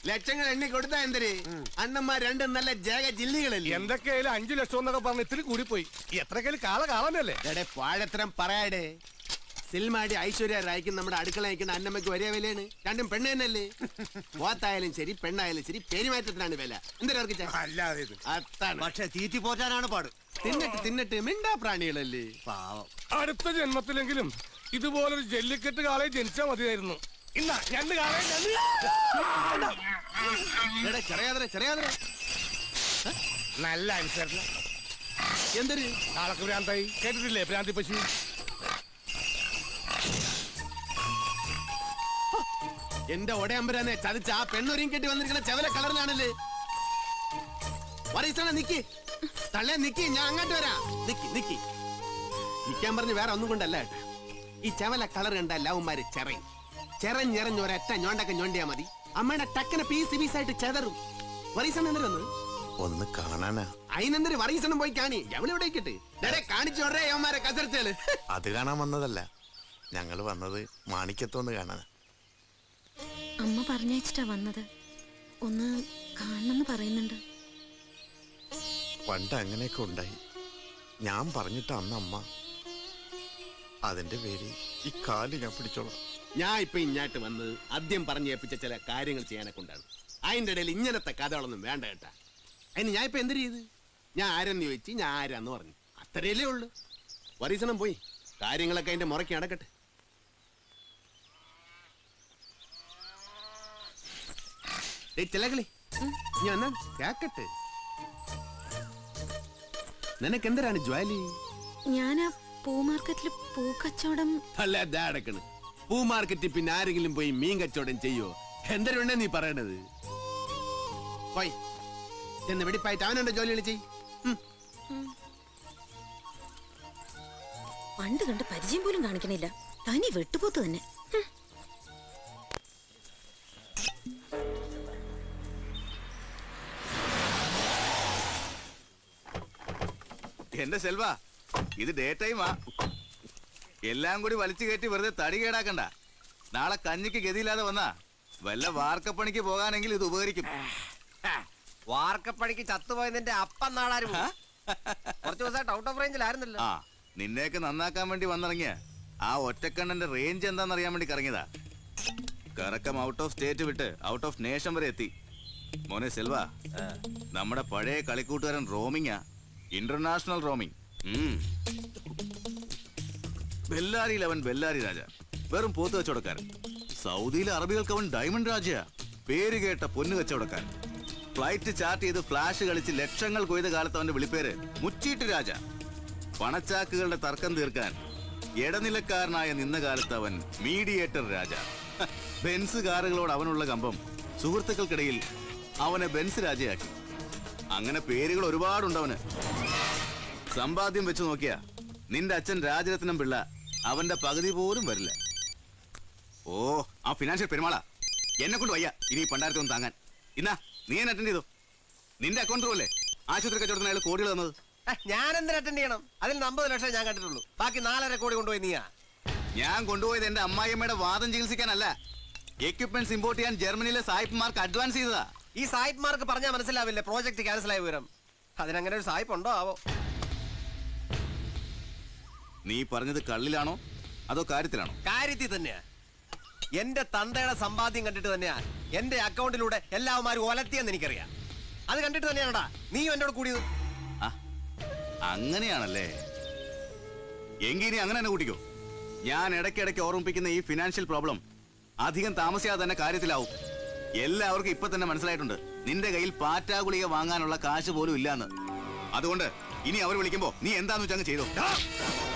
ലക്ഷങ്ങൾ എണ്ണി കൊടുത്താ എന്തര്? അണ്ണന്മാർ രണ്ടും നല്ല ജാഗ ജില്ലികളല്ലേ? എന്തൊക്കെയായാലും 5 ലക്ഷം എന്നൊക്കെ പറഞ്ഞ് ഇത്തിരി കൂടിപ്പോയി. എത്രക്കാലും കാളാണല്ലേ? പാഴത്രം പറയാടേ. സിൽമാടി ഐശ്വര്യ റായ്ക്കും നമ്മുടെ അടുക്കള അയക്കുന്ന അന്നമ്മയ്ക്ക് ഒരേ വിലയാണ്. രണ്ടും പെണ്ണ് തന്നെയല്ലേ? പോത്തായാലും ശരി പെണ്ണായാലും ശരി പെരുമാറ്റത്തിനാണ് വില. എന്തിനാ? പക്ഷെ തീറ്റി പോറ്റാനാണ് പാട്. തിന്നിട്ട് മിണ്ടാ പ്രാണികളല്ലേ പാവം. അടുത്ത ജന്മത്തിലെങ്കിലും ഇതുപോലൊരു ജല്ലിക്കെട്ട് കാളയെ ജനിച്ചാൽ മതിയായിരുന്നു. നല്ല അനുസരണം. എന്തൊരു കാളക്ക് ഭ്രാന്തായി കേട്ടിട്ടില്ലേ? ഭ്രാന്തി പശു. എന്റെ ഒടയമ്പരാനെ ചതിച്ച ആ പെണ്ണൊരിയും കെട്ടി വന്നിരിക്കുന്ന ചെവല കളറിലാണല്ലേ? നിക്കി തള്ളേ നിക്കി, ഞാൻ അങ്ങോട്ട് വരാം. നിക്കി നിക്കാൻ പറഞ്ഞ് വേറെ ഒന്നും കൊണ്ടല്ല ഏട്ടാ. ഈ ചെവല കളർ കണ്ട ലവന്മാര് ചെറഞ്ഞെറഞ്ഞ് ഒരൊറ്റ ഞോണ്ടൊക്കെ ഞോണ്ടിയാ മതി. അമ്മയുടെ ടക്കനെ പീസായിട്ട് ചെതറും. വറീസൺ എന്തിനൊന്ന് ഒന്ന് കാണാനാ. അതിനെന്തൊരു വറീസണം പോയി കാണി. എവിടെ കാണിച്ചോടേ യവന്മാരെ കസർച്ചേള്. അത് കാണാൻ വന്നതല്ല, ഞങ്ങള് വന്നത് മാണിക്കത്തൊന്ന് കാണാൻ. അമ്മ പറഞ്ഞയച്ചിട്ടാ വന്നത്. ഒന്ന് കാണണമെന്ന് പറയുന്നുണ്ട്. പണ്ട് അങ്ങനെയൊക്കെ ഉണ്ടായി. ഞാൻ പറഞ്ഞിട്ട് അന്ന് അമ്മ. അതിന്റെ പേര് ഈ കാല് ഞാൻ പിടിച്ചോളാം. ഞാൻ ഇപ്പൊ ഇങ്ങാട്ട് വന്ന് ആദ്യം പറഞ്ഞു ഏൽപ്പിച്ച ചില കാര്യങ്ങൾ ചെയ്യാനൊക്കെ ഉണ്ടാണ്. അതിന്റെ ഇടയിൽ ഇങ്ങനത്തെ കഥകളൊന്നും വേണ്ട കേട്ടാ. അതിന് ഞാൻ ഇപ്പൊ എന്ത് ചെയ്ത്? ഞാൻ ആരെന്ന് ചോദിച്ചു, ഞാൻ ആരാന്ന് പറഞ്ഞു. അത്രയല്ലേ ഉള്ളു. വരീസണം പോയി കാര്യങ്ങളൊക്കെ അതിന്റെ മുറയ്ക്ക് നടക്കട്ടെ. ചിലകളി ഞാൻ കേക്കട്ടെ. നിനക്ക് എന്തരാണ് ജ്വാലി? ഞാൻ ആ പൂ മാർക്കറ്റില് പൂ കച്ചവടം. അല്ല അടക്കണ്. പൂ മാർക്കറ്റിൽ പിന്നെ ആരെങ്കിലും പോയി മീൻ കച്ചവടം ചെയ്യോ? എന്തരുണ്ടെ നീ പറയണത്? പോയി ചെന്ന് വെടിപ്പായിട്ട് അവനുണ്ടോ ജോലികൾ ചെയ്. പണ്ട് കണ്ട് പരിചയം പോലും കാണിക്കണില്ല. തനി വെട്ടുപോത്ത് തന്നെ. എന്റെ സെൽവ, ഇത് ഡേ ടൈമാ. എല്ലാം കൂടി വലിച്ചു കയറ്റി വെറുതെ തടി കേടാക്കണ്ട. നാളെ കഞ്ഞിക്ക് ഗതിയില്ലാതെ വന്നാ വല്ല വാർക്കപ്പണിക്ക് പോകാനെങ്കിൽ ഇത് ഉപകരിക്കും. വാർക്കപ്പണിക്ക് ചത്തുപോയതിന്റെ അപ്പം നാളാരും കുറച്ചു ദിവസമായിട്ട് ഔട്ട് ഓഫ് റേഞ്ചിലായിരുന്നല്ലോ. ആ, നിന്നെയൊക്കെ നന്നാക്കാൻ വേണ്ടി വന്നിറങ്ങിയ ആ ഒറ്റക്കണ്ണന്റെ റേഞ്ച് എന്താണെന്നറിയാൻ വേണ്ടി കറങ്ങിയതാ. കറക്കം ഔട്ട് ഓഫ് സ്റ്റേറ്റ് വിട്ട് ഔട്ട് ഓഫ് നേഷൻ വരെ എത്തി. മോനെ സെൽവ, നമ്മുടെ പഴയ കളിക്കൂട്ടുകാരൻ റോമിങ്ങാ. International roaming. ബെല്ലാരിയിൽ അവൻ ബെല്ലാരി രാജ, വെറും പോത്ത് കച്ചവടക്കാരൻ. സൗദിയിലെ അറബികൾക്ക് അവൻ ഡയമണ്ട് രാജയാ, പേര് കേട്ട പൊന്നു കച്ചവടക്കാരൻ. ഫ്ലൈറ്റ് ചാർട്ട് ചെയ്ത് ഫ്ലാഷ് കളിച്ച് ലക്ഷങ്ങൾ കൊയ്ത കാലത്ത് അവന്റെ വിളിപ്പേര് മുച്ചീട്ട് രാജ. പണച്ചാക്കുകളുടെ തർക്കം തീർക്കാൻ ഇടനിലക്കാരനായ നിന്ന കാലത്ത് അവൻ മീഡിയേറ്റർ രാജ. ബെൻസ് കാറുകളോട് അവനുള്ള കമ്പം സുഹൃത്തുക്കൾക്കിടയിൽ അവനെ ബെൻസ് രാജയാക്കി. അങ്ങനെ പേരുകൾ ഒരുപാടുണ്ട് അവന്. സമ്പാദ്യം വെച്ച് നോക്കിയാ നിന്റെ അച്ഛൻ രാജരത്നം പിള്ള അവന്റെ പകുതി പോലും വരില്ല. ഓ, ആ ഫിനാൻഷ്യൽ പെരുമാളാ. എന്നെ കൊണ്ട് വയ്യ ഇനി പണ്ടായിരത്തി ഒന്ന് താങ്ങാൻ. ഇന്നാ നീ എന്നെ അറ്റൻഡ് ചെയ്തോ. നിന്റെ അക്കൗണ്ട് അല്ലേ ആശുപത്രി കച്ചവടത്തിന് അയാൾ കോടികൾ തന്നത്. ഞാൻ എന്തിനാ അറ്റൻഡ് ചെയ്യണം? അതിൽ 50 ലക്ഷം ഞാൻ കണ്ടിട്ടുള്ളൂ. ബാക്കി 4.5 കോടി കൊണ്ടുപോയി നീയാ. ഞാൻ കൊണ്ടുപോയത് എന്റെ അമ്മായിയമ്മയുടെ വാദം ചികിത്സിക്കാനല്ല, എക്യുപ്മെന്റ്സ് ഇമ്പോർട്ട് ചെയ്യാൻ ജർമ്മനിയിലെ സായിപ്പ്മാർക്ക് അഡ്വാൻസ് ചെയ്തതാ. ഈ സായിപ്പ്മാർക്ക് പറഞ്ഞാൽ മനസ്സിലാവില്ലേ പ്രോജക്ട് ക്യാൻസൽ ആയ വിവരം? അതിനങ്ങനെ ഒരു സായിപ്പ് ഉണ്ടോ ആവോ? നീ പറഞ്ഞത് കള്ളിലാണോ അതോ കാര്യത്തിലാണോ? കാര്യത്തിൽ തന്നെയാ. എന്റെ തന്തയുടെ സമ്പാദ്യം കണ്ടിട്ട് തന്നെയാ എന്റെ അക്കൗണ്ടിലൂടെ എല്ലാവരും ഒലത്തിയെന്ന് എനിക്കറിയാം. അത് കണ്ടിട്ട് തന്നെയാണോടാ നീയും എന്നോട് കൂടിയത്. അങ്ങനെയാണല്ലേ? എങ്കിൽ ഇനി അങ്ങനെ തന്നെ കൂട്ടിക്കോ. ഞാൻ ഇടയ്ക്കിടയ്ക്ക് ഓർമ്മിപ്പിക്കുന്ന ഈ ഫിനാൻഷ്യൽ പ്രോബ്ലം അധികം താമസിയാതെ തന്നെ കാര്യത്തിലാവും. എല്ലാവർക്കും ഇപ്പൊ തന്നെ മനസ്സിലായിട്ടുണ്ട് നിന്റെ കയ്യിൽ പാറ്റാ ഗുളിക വാങ്ങാനുള്ള കാശ് പോലും ഇല്ലാന്ന്. അതുകൊണ്ട് ഇനി അവർ വിളിക്കുമ്പോ നീ എന്താന്ന് വെച്ചാൽ ചെയ്തോ.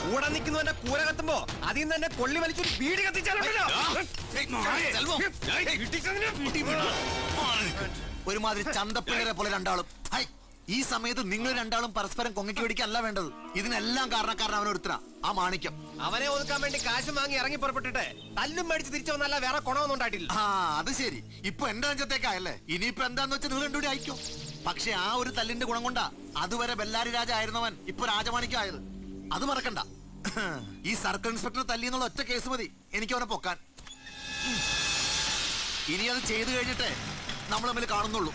കൂടെ നിൽക്കുന്നവന്റെ കൂര കത്തുമ്പോ അതിൽ നിന്ന് തന്നെ കൊള്ളി വലിച്ചൊരു വീട് കത്തിച്ചാലുണ്ടല്ലോ. ഒരുമാതിരി ചന്തപ്പിള്ളരെ പോലെ രണ്ടാളും. ഈ സമയത്ത് നിങ്ങൾ രണ്ടാളും പരസ്പരം കൊങ്ങയ്ക്ക് പിടിക്കല്ല വേണ്ടത്. ഇതിനെല്ലാം കാരണക്കാരൻ അവനൊരുത്തരാ, ആ മാണിക്യം. അവനെ ഒതുക്കാൻ വേണ്ടി കാശ് വാങ്ങി ഇറങ്ങി പുറപ്പെട്ടിട്ട് തല്ലും മേടിച്ച് തിരിച്ചു വന്നല്ല വേറെ ഗുണമൊന്നും ഉണ്ടായിട്ടില്ല. ആ, അത് ശരി. ഇപ്പൊ എന്റെ അഞ്ചത്തേക്കായല്ലേ? ഇനിയിപ്പോ എന്താന്ന് വെച്ചാൽ നിങ്ങൾ രണ്ടുകൂടി അയക്കും. പക്ഷെ ആ ഒരു തല്ലിന്റെ ഗുണം കൊണ്ടാ അതുവരെ ബെല്ലാരി രാജ ആയിരുന്നവൻ ഇപ്പൊ രാജമാണിക്കായത്. അത് മറക്കണ്ട. ഈ സർക്കിൾ ഇൻസ്പെക്ടർ തല്ലിയെന്നുള്ള ഒറ്റ കേസ് മതി എനിക്ക് അവനെ പൊക്കാൻ. ഇനി അത് ചെയ്തു കഴിഞ്ഞിട്ടേ നമ്മൾ തമ്മിൽ കാണുന്നുള്ളൂ.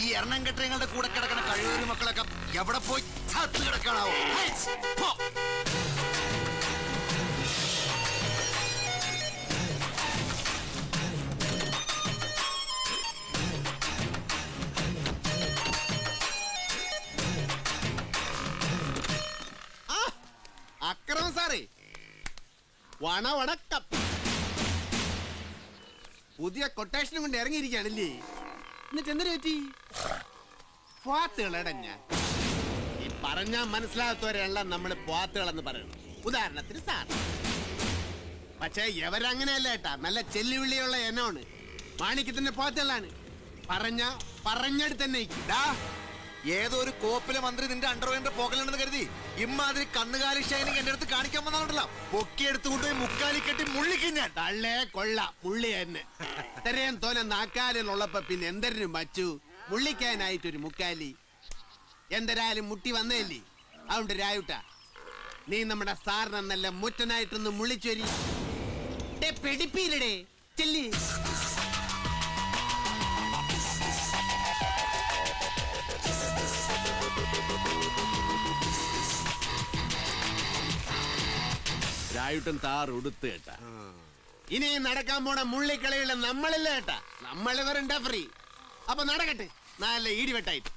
ഈ എണ്ണം കെട്ടങ്ങളുടെ കൂടെ കിടക്കുന്ന കഴിവേറി മക്കളൊക്കെ എവിടെ പോയി ചത്ത് കിടക്കാനാവോ? അക്രമം സാറേ, വണക്കം. പുതിയ കൊട്ടേഷനും കൊണ്ട് ഇറങ്ങിയിരിക്കുകയാണല്ലേ. എന്നിട്ട് എന്തിനു പറ്റി? പോത്തുകളടഞ്ഞ ഈ പറഞ്ഞാ മനസ്സിലാകാത്തവരെല്ലാം നമ്മൾ പോത്തുകളെന്ന് പറയണം. ഉദാഹരണത്തിന് സാർ. പക്ഷേ ഇവരങ്ങനെയല്ല ഏട്ടാ, നല്ല ചെല്ലുവിളിയുള്ള എണ്ണമാണ്. മാണിക്കത്തിന്റെ പോത്തുകളാണ്. പറഞ്ഞടുത്ത് തന്നെ. ഏതോ ഒരു കോപ്പിലെ മന്ത്രി നിന്റെ അണ്ടർവെയറിന്റെ പോകലുണ്ടെന്ന് കരുതി ഇമ്മാതിരി കന്നുകാലി ഷൈനിങ് എന്റെ അടുത്ത് കാണിക്കാൻ വന്നാണല്ലോ. പൊക്കി എടുത്തുകൊണ്ടുപോയി മുക്കാലി കെട്ടി മുള്ളിക്കും ഞാൻ. തള്ളേ കൊള്ള പുള്ളി തന്നെ. ഇത്രയും തോന്നെ നാക്കാലിലുള്ളപ്പോ പിന്നെ എന്തരനും വച്ചു മുള്ളിക്കാനായിട്ടൊരു മുക്കാലി. എന്തരായാലും മുട്ടി വന്നേല്ലേ. അതുകൊണ്ട് രായുട്ട, നീ നമ്മുടെ സാറിനെ നല്ല മുറ്റനായിട്ടൊന്ന് മുള്ളിച്ചു വരി. പെടിപ്പീരടേ ചെല്ലി. രായുട്ടൻ താർ ഉടുത്ത് കേട്ടാ. ഇനി നടക്കാൻ പോണ മുള്ളിക്കളിയുള്ള നമ്മളില്ല കേട്ടാ. നമ്മൾ വരണ്ട ഫ്രീ. അപ്പൊ നടക്കട്ടെ നല്ല ഈടിവെട്ടായിട്ട്.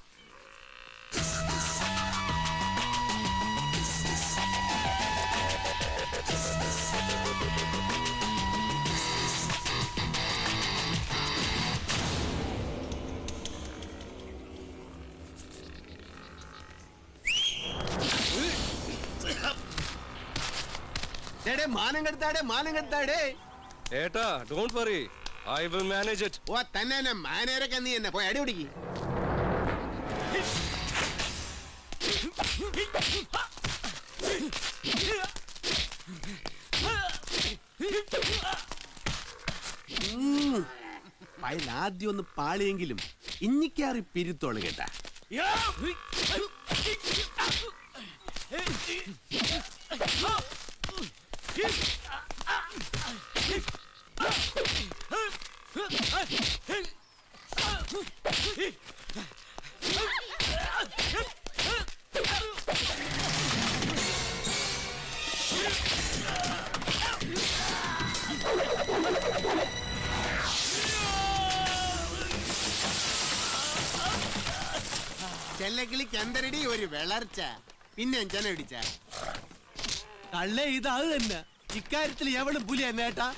മാനം കെടുത്താടേ. ഏട്ടാ, don't worry, I will manage it. ഓ തന്നെ മാനേരൊക്കെ നീ എന്നെ പോയി അടി പിടിക്ക്. ആദ്യം ഒന്ന് പാളിയെങ്കിലും ഇഞ്ഞിക്കാറി പിരുത്തോള് കേട്ടാ. ചെല്ലക്കിളിക്ക് എന്തരടി ഒരു വിളർച്ച. പിന്നെ ചെന പിടിച്ച കള്ളേ. ഇത് അത് തന്നെ. ഇക്കാര്യത്തിൽ എവളും പുലി തന്നെ ഏട്ടാ.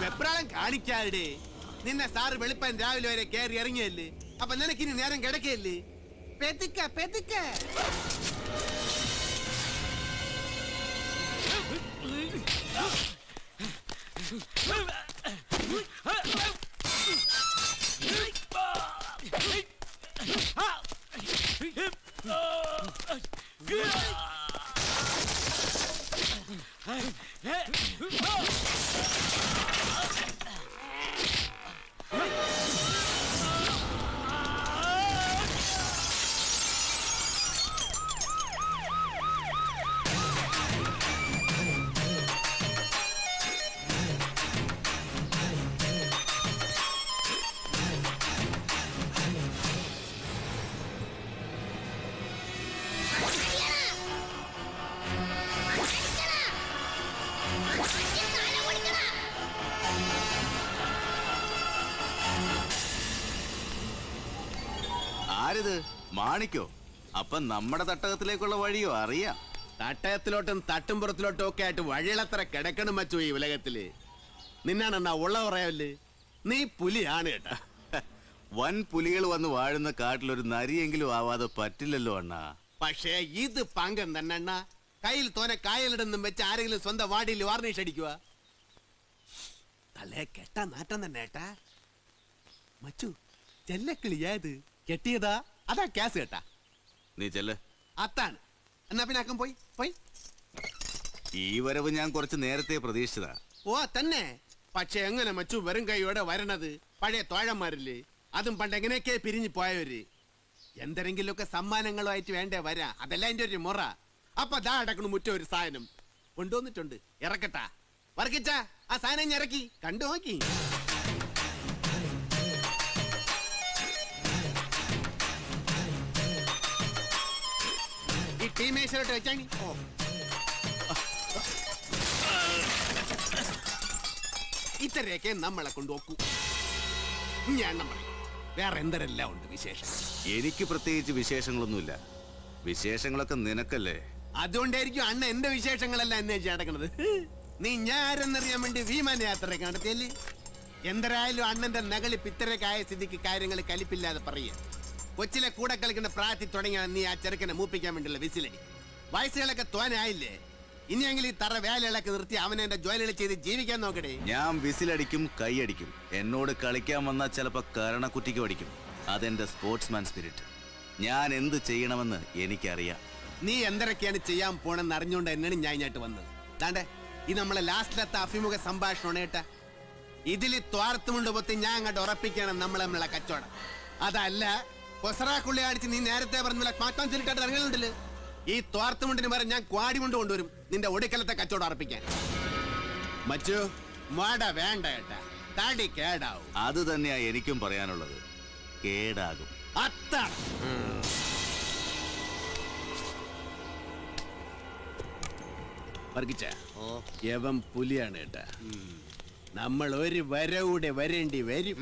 വെപ്രാളം കാണിക്കാതെ. നിന്നെ സാറ് വെളുപ്പൻ രാവിലെ വരെ കയറി ഇറങ്ങിയല്ലേ. അപ്പൊ നിനക്കിനി നേരം കിടക്കയല്ലേ. പെതുക്ക ആരിത്? മാണിക്കോ? അപ്പൊ നമ്മുടെ തട്ടകത്തിലേക്കുള്ള വഴിയോ? അറിയാം. തട്ടയത്തിലോട്ടും തട്ടുംപുറത്തിലോട്ടും ഒക്കെ ആയിട്ട് വഴികളത്ര കിടക്കണം മച്ചു ഈ ഉലകത്തില്. നിന്നാണെന്നാ ഉള്ള പറയാല്ലേ, നീ പുലിയാണ് കേട്ടാ. വൻ പുലികൾ വന്ന് വാഴുന്ന കാട്ടിലൊരു നരിയെങ്കിലും ആവാതെ പറ്റില്ലല്ലോ അണ്ണാ. പക്ഷേ ഇത് പങ്കം തന്നെ അണ്ണാ. കയ്യിൽ തോനെ കായലിടുന്നും വെച്ച് ആരെങ്കിലും സ്വന്തം വാടിയിൽ വാർണിഷ് അടിക്കുക? തലേ കെട്ടാ നാട്ടം തന്നെ ഏട്ടാ. മച്ചു ചെല്ലക്കിളിയായത് കെട്ടിയതാ, അതാ ക്യാസ് കേട്ടാ. നീ ചെല്ല്. അത്താണ്. എന്നാ പിന്നെ അക്കം പോയി പോയി. ഈ വരവ് ഞാൻ കുറച്ച് നേരത്തെ പ്രതീക്ഷിച്ചതാ. ഓ തന്നെ. പക്ഷെ എങ്ങനെ മച്ചു വെറും കൈയോടെ വരണത്? പഴയ തോഴന്മാരില്ലേ, അതും പണ്ട് എങ്ങനെയൊക്കെ പിരിഞ്ഞു പോയവര്. എന്തെങ്കിലുമൊക്കെ സമ്മാനങ്ങളുമായിട്ട് വേണ്ടേ വരാ. അതല്ല എന്റെ ഒരു മുറ. അപ്പൊ ദാ അടക്കണു മുറ്റ ഒരു സാധനം കൊണ്ടുവന്നിട്ടുണ്ട്. ഇറക്കട്ടാ വർക്കിച്ച ആ സാധനം ഞാൻ ഇറക്കി കണ്ടു നോക്കി. ഈ ടീമേശ്വരോട്ട് വെച്ചാണി. ഇത്രയൊക്കെ നമ്മളെ കൊണ്ടുപോക്കൂ. ഞാൻ നമ്മൾ വേറെ എന്തെല്ലാം ഉണ്ട് വിശേഷം? എനിക്ക് പ്രത്യേകിച്ച് വിശേഷങ്ങളൊന്നുമില്ല. വിശേഷങ്ങളൊക്കെ നിനക്കല്ലേ. അതുകൊണ്ടായിരിക്കും അണ്ണ എന്റെ വിശേഷങ്ങളെല്ലാം അന്വേഷിച്ച് നടക്കണത്. നീ ഞാരെന്നറിയാൻ വേണ്ടി വിമാനയാത്രയൊക്കെ നടത്തിയല്ലേ? എന്തരായാലും അണ്ണന്റെ നകളി പിത്തരക്കായ സ്ഥിതിക്ക് കാര്യങ്ങൾ കലിപ്പില്ലാതെ പറയുക. കൊച്ചിലെ കൂടെ കളിക്കുന്ന പ്രായത്തിൽ തുടങ്ങിയാണ് നീ ആ ചെറുക്കനെ മൂപ്പിക്കാൻ വേണ്ടിയുള്ള വിസിലടി. വയസ്സുകളൊക്കെ തോനായില്ലേ? ഇനിയെങ്കിലും ഈ തറ വേലകളൊക്കെ നിർത്തി അവനെ എന്റെ ജോലികൾ ചെയ്ത് ജീവിക്കാൻ നോക്കടേ. ഞാൻ വിസിലടിക്കും, കൈയടിക്കും. എന്നോട് കളിക്കാൻ വന്നാൽ ചിലപ്പോ കരണക്കുറ്റിക്ക് അടിക്കും. അതെന്റെ സ്പോർട്സ്മാൻ സ്പിരിറ്റ്. ഞാൻ എന്ത് ചെയ്യണമെന്ന് എനിക്കറിയാം. നീ എന്തൊക്കെയാണ് ചെയ്യാൻ പോണെന്ന് അറിഞ്ഞുകൊണ്ട് തന്നെയാണ് ഞാൻ ഇങ്ങോട്ട് വന്നത്. താണ്ടേ ഇത് നമ്മളെ ലാസ്റ്റിലത്തെ അഭിമുഖ സംഭാഷണമാണ് കേട്ടാ. ഇതിൽ ത്വാർത്തുമുണ്ട് പൊത്തി ഞാൻ അങ്ങോട്ട് ഉറപ്പിക്കണം നമ്മളെ കച്ചവടം. അതല്ല പൊസറാക്കുള്ളി അടിച്ച് നീ നേരത്തെ പറഞ്ഞ മാറ്റാൻ ചെല്ലിട്ടായിട്ട് ഇറങ്ങലുണ്ടല്ലോ. ഈ ത്വാർത്തുമുണ്ടിന് വരെ ഞാൻ ക്വാടി കൊണ്ട് കൊണ്ടുവരും നിന്റെ ഒടുക്കലത്തെ കച്ചവടം ഉറപ്പിക്കാൻ. മച്ചു മാട വേണ്ട കേട്ടാ, തടി കേടാവും. അത് തന്നെയാ എനിക്കും പറയാനുള്ളത്. കേടാകും. അത്ത വർഗിച്ച യവം പുലിയാണ് കേട്ടാ. നമ്മൾ ഒരു വരവൂടെ വരേണ്ടി വരും.